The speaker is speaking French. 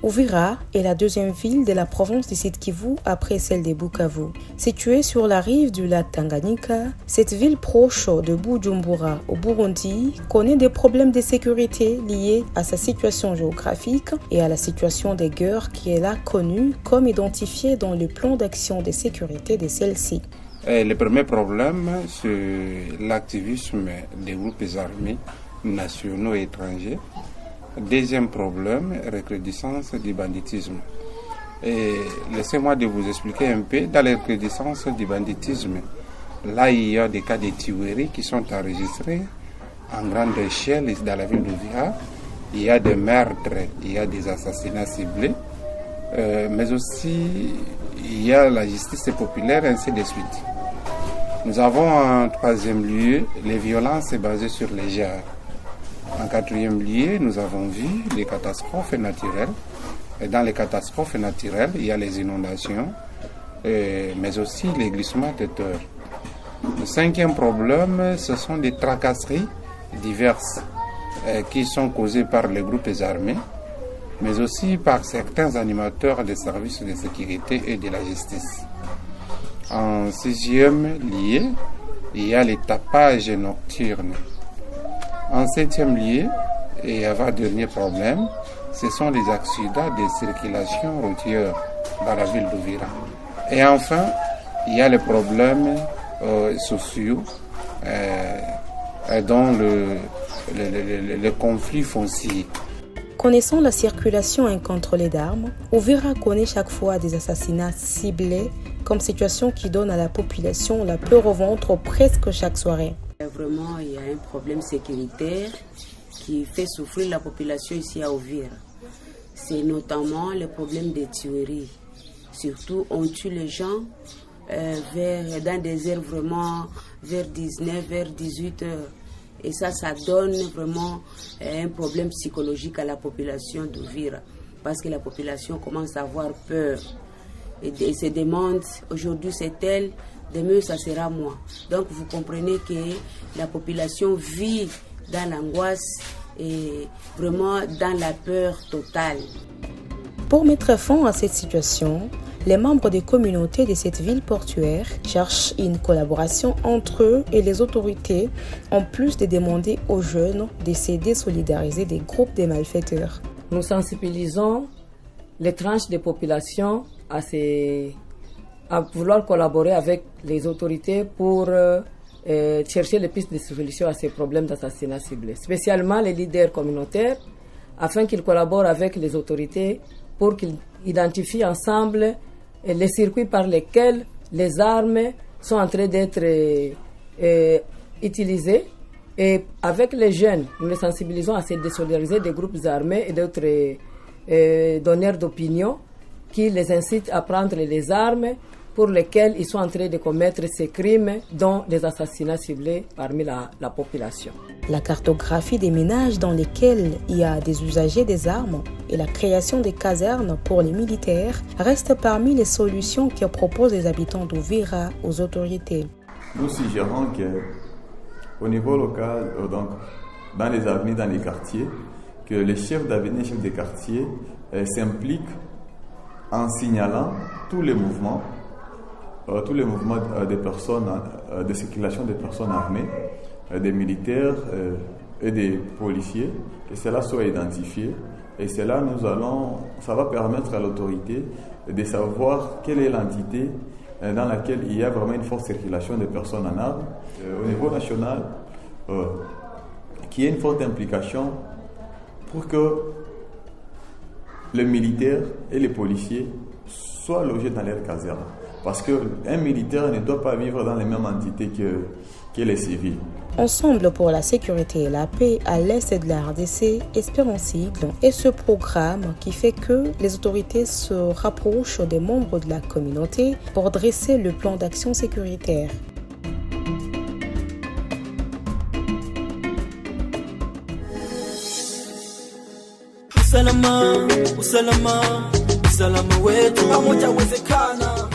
Uvira est la deuxième ville de la province du Sud-Kivu après celle de Bukavu. Située sur la rive du lac Tanganyika, cette ville proche de Bujumbura au Burundi connaît des problèmes de sécurité liés à sa situation géographique et à la situation des guerres qu'elle a connues comme identifiées dans le plan d'action de sécurité de celle-ci. Le premier problème, c'est l'activisme des groupes armés nationaux et étrangers. Deuxième problème, recrudescence du banditisme. Et laissez-moi de vous expliquer un peu. Dans la recrudescence du banditisme, là il y a des cas de tueries qui sont enregistrés en grande échelle dans la ville d'Uvira. Il y a des meurtres, il y a des assassinats ciblés, mais aussi il y a la justice populaire, ainsi de suite. Nous avons en troisième lieu les violences basées sur les genres. En quatrième lieu, nous avons vu les catastrophes naturelles. Et dans les catastrophes naturelles, il y a les inondations, mais aussi les glissements de terre. Le cinquième problème, ce sont des tracasseries diverses qui sont causées par les groupes armés, mais aussi par certains animateurs des services de sécurité et de la justice. En sixième lieu, il y a les tapages nocturnes. En septième lieu, et avant-dernier problème, ce sont les accidents de circulation routière dans la ville d'Uvira. Et enfin, il y a les problèmes sociaux, dont le conflit foncier. Connaissant la circulation incontrôlée d'armes, Uvira connaît chaque fois des assassinats ciblés comme situation qui donne à la population la peur au ventre presque chaque soirée. Vraiment, il y a un problème sécuritaire qui fait souffrir la population ici à Uvira. C'est notamment le problème des tueries. Surtout, on tue les gens dans des heures vraiment vers 19, vers 18 heures. Et ça donne vraiment un problème psychologique à la population d'Uvira. Parce que la population commence à avoir peur. Et se demande, aujourd'hui c'est elle, demain ça sera moi. Donc vous comprenez que la population vit dans l'angoisse et vraiment dans la peur totale. Pour mettre fin à cette situation, les membres des communautés de cette ville portuaire cherchent une collaboration entre eux et les autorités, en plus de demander aux jeunes de se désolidariser des groupes de malfaiteurs. Nous sensibilisons les tranches de population à vouloir collaborer avec les autorités pour chercher les pistes de solution à ces problèmes d'assassinat ciblés, spécialement les leaders communautaires, afin qu'ils collaborent avec les autorités pour qu'ils identifient ensemble les circuits par lesquels les armes sont en train d'être utilisées. Et avec les jeunes, nous les sensibilisons à se désolidariser des groupes armés et d'autres donneurs d'opinion qui les incitent à prendre les armes pour lesquelles ils sont en train de commettre ces crimes, dont les assassinats ciblés parmi la population. La cartographie des ménages dans lesquels il y a des usagers des armes et la création des casernes pour les militaires restent parmi les solutions que proposent les habitants d'Uvira aux autorités. Nous suggérons qu'au niveau local, donc dans les avenues, dans les quartiers, que les chefs d'avenue, chefs de quartier s'impliquent en signalant tous les mouvements des personnes, de circulation des personnes armées, des militaires et des policiers, que cela soit identifié. Et cela, ça va permettre à l'autorité de savoir quelle est l'entité dans laquelle il y a vraiment une forte circulation des personnes en armes. Au niveau national, qu'il y ait une forte implication pour que les militaires et les policiers soient logés dans leur caserne. Parce qu'un militaire ne doit pas vivre dans les mêmes entités que les civils. Ensemble pour la sécurité et la paix à l'est de la RDC, Espérancible est ce programme qui fait que les autorités se rapprochent des membres de la communauté pour dresser le plan d'action sécuritaire. Usalama wetu pamoja uwezekana.